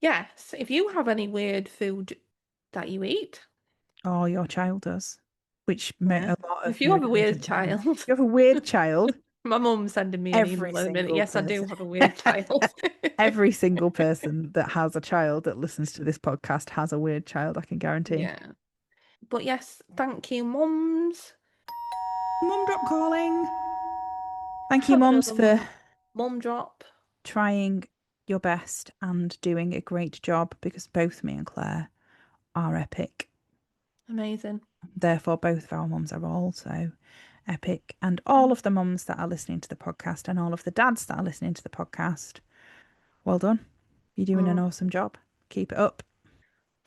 Yes. If you have any weird food that you eat,
Oh, your child does, which
yeah.
a lot of
If you have a weird
neurodivergent children.
child,
You have a weird child.
my mum's sending me an
Every
email in a minute.
single
Yes, I do
person,
have a weird child.
every single person that has a child that listens to this podcast has a weird child, I can guarantee.
Yeah. But yes, thank you, mums.
Mum drop calling. Thank you,
Have
mums,
another
for
mum drop.
trying your best and doing a great job, because both me and Claire are epic.
Amazing.
Therefore, both of our mums are also epic. And all of the mums that are listening to the podcast, and all of the dads that are listening to the podcast, well done. You're doing an awesome job. Keep it up.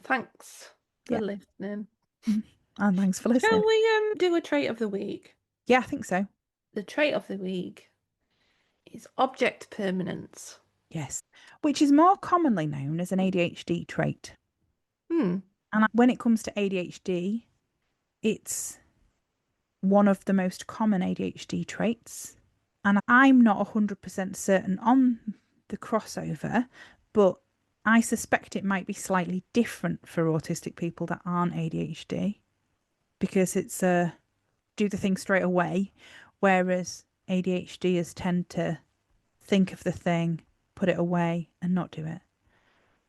Thanks for listening.
And thanks for listening.
Shall we do a trait of the week?
Yeah, I think so.
The trait of the week is object permanence.
Yes. Which is more commonly known as an ADHD trait. And when it comes to ADHD, it's one of the most common ADHD traits. And I'm not 100% certain on the crossover, but I suspect it might be slightly different for autistic people that aren't ADHD because it's do the thing straight away, whereas ADHDers tend to think of the thing, put it away, and not do it.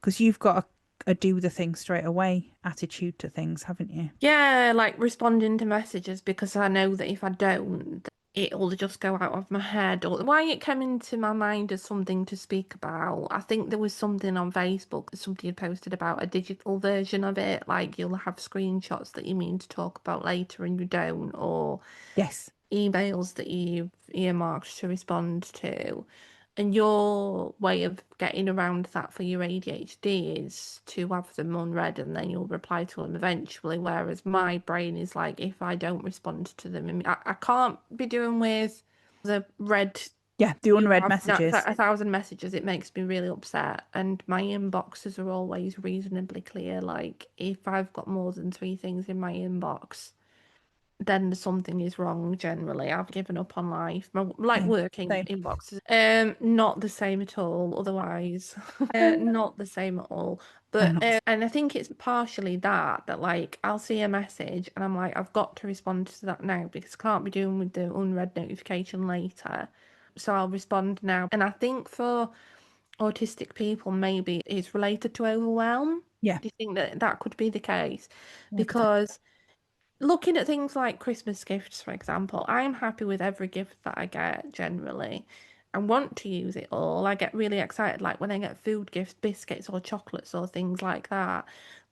Because you've got a do the thing straight away attitude to things, haven't you?
Yeah, like responding to messages because I know that if I don't, it'll just go out of my head. Or why it came into my mind as something to speak about. I think there was something on Facebook that somebody had posted about a digital version of it. Like you'll have screenshots that you mean to talk about later and you don't, or
Yes.
emails that you've earmarked to respond to. And your way of getting around that for your ADHD is to have them unread and then you'll reply to them eventually. Whereas my brain is like, if I don't respond to them, I can't be doing with the read.
Yeah, the
You
unread
have
messages.
1,000 messages. It makes me really upset. And my inboxes are always reasonably clear. Like, if I've got more than 3 things in my inbox, then something is wrong generally. I've given up on life. Like
Same.
working
Same.
inboxes. Not the same at all, otherwise. Not the same at all.
They're
But
not.
and I think it's partially that like I'll see a message and I'm like, I've got to respond to that now because I can't be doing with the unread notification later. So I'll respond now. And I think for autistic people, maybe it's related to overwhelm.
Yeah.
Do you think that that could be the case?
Yeah,
Because looking at things like Christmas gifts, for example, I'm happy with every gift that I get generally. I want to use it all. I get really excited, like when I get food gifts, biscuits or chocolates or things like that.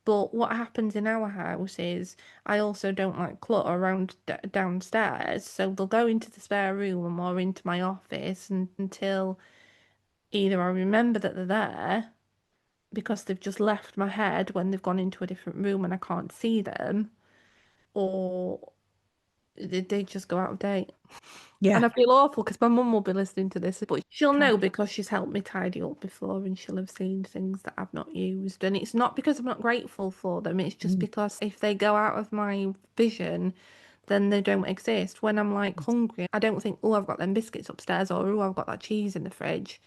But what happens in our house is I also don't like clutter around downstairs. So they'll go into the spare room or into my office until either I remember that they're there because they've just left my head when they've gone into a different room and I can't see them, or they just go out of date.
Yeah.
And I feel awful because my mum will be listening to this, but she'll
Can't.
know because she's helped me tidy up before and she'll have seen things that I've not used. And it's not because I'm not grateful for them, it's just because if they go out of my vision, then they don't exist. When I'm like hungry, I don't think, oh, I've got them biscuits upstairs or oh, I've got that cheese in the fridge.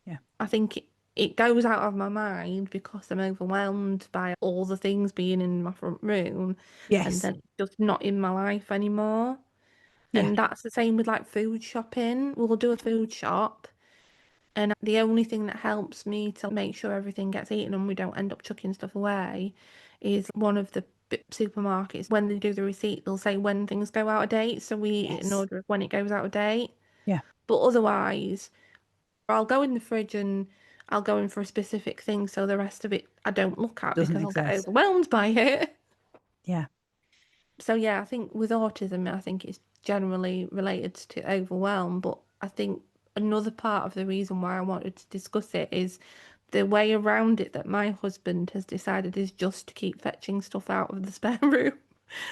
Yeah.
I think it goes out of my mind because I'm overwhelmed by all the things being in my front room and
Yes.
then it's just not in my life anymore.
Yeah.
And that's the same with like food shopping. We'll do a food shop, and the only thing that helps me to make sure everything gets eaten and we don't end up chucking stuff away is one of the supermarkets. When they do the receipt, they'll say when things go out of date, so we eat it in
Yes.
order of when it goes out of date.
Yeah.
But otherwise, I'll go in the fridge and I'll go in for a specific thing, so the rest of it I don't look at
Doesn't
because I'll get
exist.
overwhelmed by it.
Yeah.
So yeah, I think with autism, I think it's generally related to overwhelm, but I think another part of the reason why I wanted to discuss it is the way around it that my husband has decided is just to keep fetching stuff out of the spare room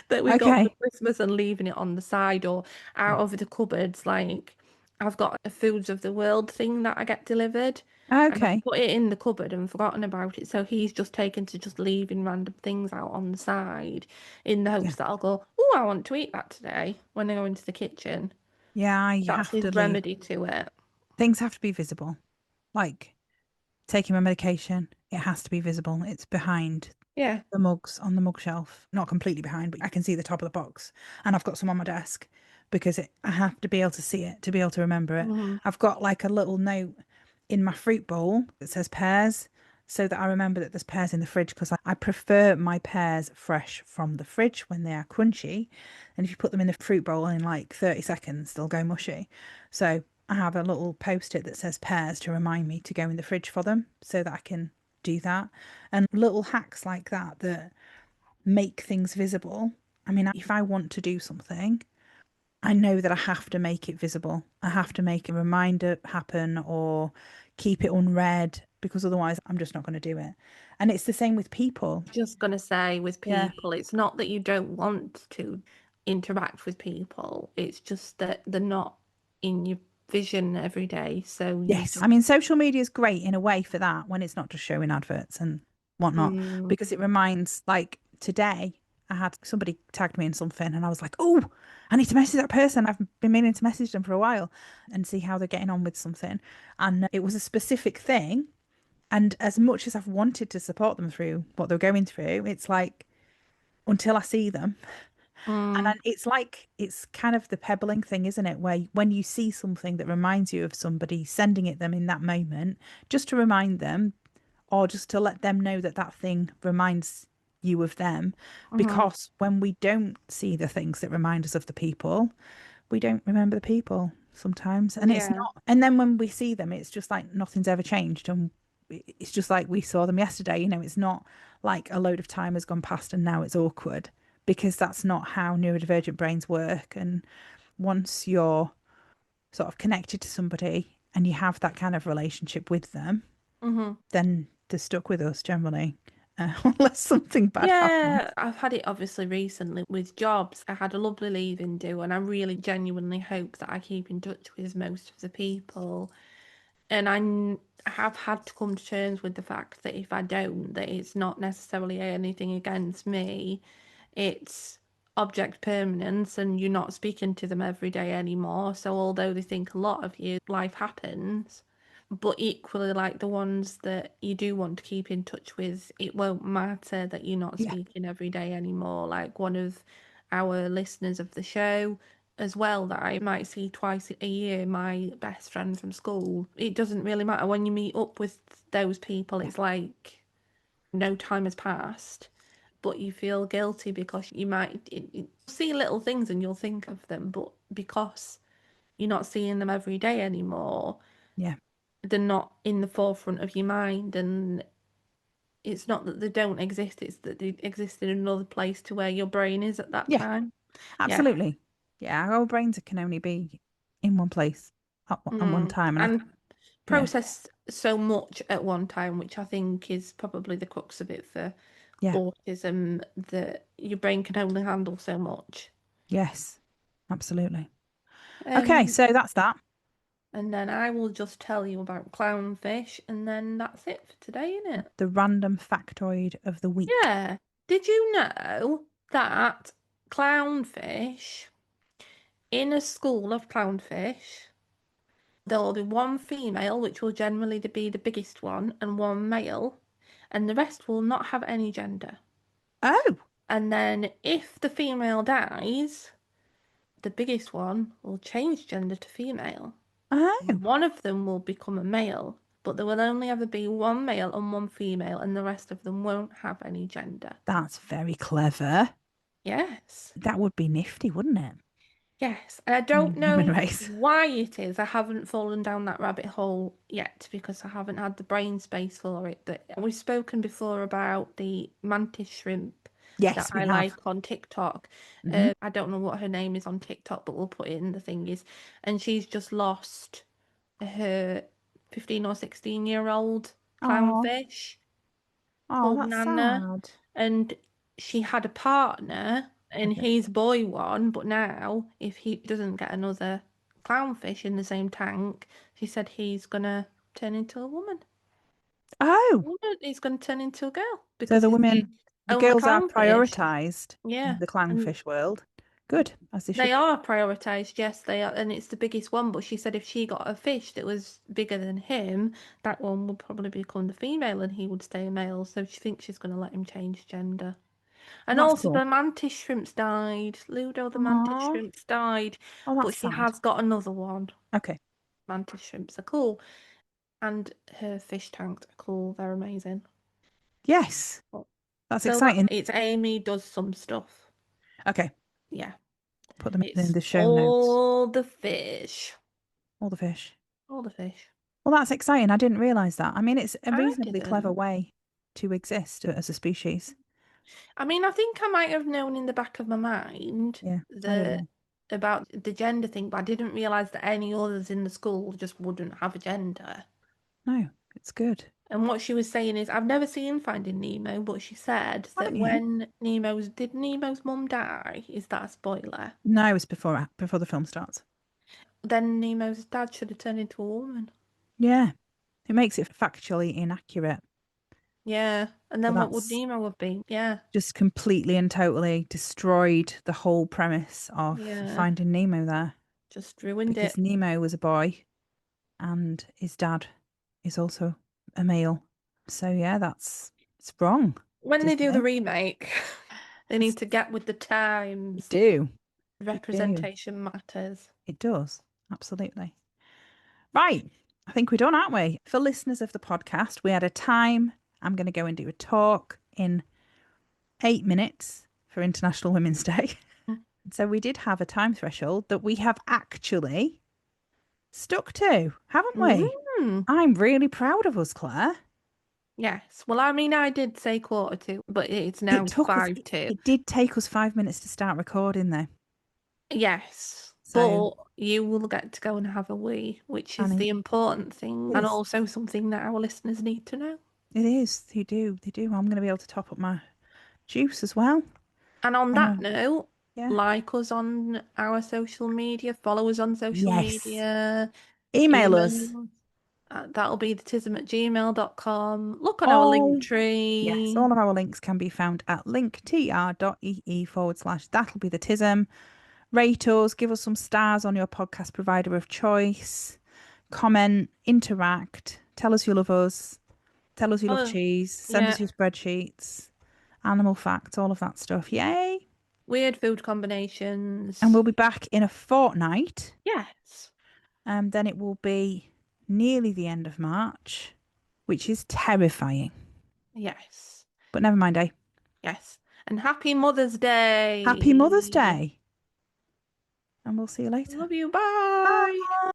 that we got for
Okay.
Christmas and leaving it on the side or
Yeah.
out of the cupboards. Like I've got a Foods of the World thing that I get delivered. And I've
Okay.
put it in the cupboard and forgotten about it. So he's just taken to just leaving random things out on the side in the
Yeah.
hopes that I'll go, oh, I want to eat that today when I go into the kitchen.
Yeah, you
That's
have
his
to leave.
remedy to it.
Things have to be visible. Like taking my medication, it has to be visible. It's behind
Yeah.
the mugs on the mug shelf. Not completely behind, but I can see the top of the box. And I've got some on my desk because I have to be able to see it to be able to remember it.
Mm-hmm.
I've got like a little note in my fruit bowl that says pears so that I remember that there's pears in the fridge because I prefer my pears fresh from the fridge when they are crunchy. And if you put them in the fruit bowl in like 30 seconds, they'll go mushy. So I have a little post-it that says pears to remind me to go in the fridge for them so that I can do that. And little hacks like that that make things visible. I mean, if I want to do something, I know that I have to make it visible. I have to make a reminder happen or keep it unread because otherwise I'm just not going to do it. And it's the same with people.
Just gonna say with
Yeah.
people, it's not that you don't want to interact with people, it's just that they're not in your vision every day. So you
Yes.
just
I mean, social media is great in a way for that when it's not just showing adverts and whatnot, because it reminds, like today, I had somebody tagged me in something and I was like, oh, I need to message that person. I've been meaning to message them for a while and see how they're getting on with something. And it was a specific thing And as much as I've wanted to support them through what they're going through, it's like until I see them. And it's like, it's kind of the pebbling thing, isn't it? Where when you see something that reminds you of somebody, sending it them in that moment, just to remind them, or just to let them know that that thing reminds you of them. Because when we don't see the things that remind us of the people, we don't remember the people sometimes. And it's
Yeah.
not, and then when we see them, it's just like nothing's ever changed. And it's just like we saw them yesterday. It's not like a load of time has gone past and now it's awkward, because that's not how neurodivergent brains work. And once you're sort of connected to somebody and you have that kind of relationship with them, then they're stuck with us generally, unless something bad happens.
Yeah, I've had it obviously recently with jobs. I had a lovely leaving do, and I really genuinely hope that I keep in touch with most of the people. And I have had to come to terms with the fact that if I don't, that it's not necessarily anything against me. It's object permanence, and you're not speaking to them every day anymore. So although they think a lot of you, life happens. But equally, like the ones that you do want to keep in touch with, it won't matter that you're not
Yeah.
speaking every day anymore. Like one of our listeners of the show as well, that I might see twice a year, my best friend from school. It doesn't really matter when you meet up with those people. It's like no time has passed, but you feel guilty because you might see little things and you'll think of them, but because you're not seeing them every day anymore,
Yeah.
they're not in the forefront of your mind. And it's not that they don't exist, it's that they exist in another place to where your brain is at that
Yeah.
time.
Absolutely. Yeah. Our brains can only be in one place at one time.
And
yeah.
process so much at one time, which I think is probably the crux of it for
Yeah.
autism, that your brain can only handle so much.
Yes. Absolutely. Okay. So that's that.
And then I will just tell you about clownfish, and then that's it for today, isn't it?
The random factoid of the week.
Yeah. Did you know that clownfish, in a school of clownfish, there will be one female, which will generally be the biggest one, and one male, and the rest will not have any gender.
Oh.
And then if the female dies, the biggest one will change gender to female.
Oh.
One of them will become a male, but there will only ever be one male and one female, and the rest of them won't have any gender.
That's very clever.
Yes.
That would be nifty, wouldn't it?
Yes. And I don't know
Human race.
why it is. I haven't fallen down that rabbit hole yet because I haven't had the brain space for it. But we've spoken before about the mantis shrimp
Yes,
that
we
I
have.
like on TikTok. I don't know what her name is on TikTok, but we'll put it in the thingies. And she's just lost her 15 or 16-year-old clownfish called
that's
Nana.
sad.
And she had a partner, and he's boy one, but now if he doesn't get another clownfish in the same tank, she said he's gonna turn into a woman.
Oh.
He's gonna turn into a girl
So
because
the
he's
women, the
only
girls are
clownfish.
prioritised
Yeah.
in the clownfish world. Good, as they should.
They are prioritised, yes, they are, and it's the biggest one. But she said if she got a fish that was bigger than him, that one would probably become the female and he would stay a male. So she thinks she's going to let him change gender. And
That's
also
cool.
the mantis shrimps died. Ludo the mantis shrimps died.
Oh,
But
that's
she
sad.
has got another one.
Okay.
Mantis shrimps are cool. And her fish tanks are cool. They're amazing.
Yes. That's
So
exciting.
it's Amy does some stuff.
Okay.
Yeah.
Put them in
It's
the show notes.
all the fish.
All the fish.
All the fish.
Well, that's exciting. I didn't realise that. I mean, it's a
I
reasonably clever
didn't.
way to exist as a species.
I mean, I think I might have known in the back of my mind
Yeah, I don't know.
about the gender thing, but I didn't realise that any others in the school just wouldn't have a gender.
No, it's good.
And what she was saying is, I've never seen Finding Nemo, but she said that
Haven't you?
when did Nemo's mum die? Is that a spoiler?
No, it's before the film starts.
Then Nemo's dad should have turned into a woman.
Yeah, it makes it factually inaccurate.
Yeah, and then what would Nemo have been? Yeah,
just completely and totally destroyed the whole premise of Finding Nemo there.
Just ruined
because
it.
Nemo was a boy and his dad is also a male. So yeah, it's wrong.
When they do the
Disney.
remake, they need to get with the
They
times.
do.
Representation matters.
It does. Absolutely. Right. I think we're done, aren't we? For listeners of the podcast, we had a time. I'm going to go and do a talk in 8 minutes for International Women's Day. So we did have a time threshold that we have actually stuck to, haven't we? I'm really proud of us, Claire.
Yes. Well, I mean, I did say 1:45, but it's now
It took us,
5:45.
it did take us 5 minutes to start recording, though.
Yes.
So-
But you will get to go and have a wee, which is
And
the important thing,
it
and
is.
also something that our listeners need to know.
It is. They do. They do. I'm going to be able to top up my juice as well.
And on that note,
Yeah.
like us on our social media, follow us on social
Yes.
media,
Email us.
That'll be thetism@gmail.com. Look on our link tree.
Yes, all of our links can be found at linktr.ee/that'll be the Tism. Rate us, give us some stars on your podcast provider of choice. Comment, interact, tell us you love us, tell us you love cheese, send us your spreadsheets, animal facts, all of that stuff. Yay!
Weird food combinations.
And we'll be back in a fortnight.
Yes.
Then it will be nearly the end of March, which is terrifying.
Yes.
But never mind, eh?
Yes. And happy Mother's Day.
Happy Mother's Day. And we'll see you later.
Love you. Bye.
Bye.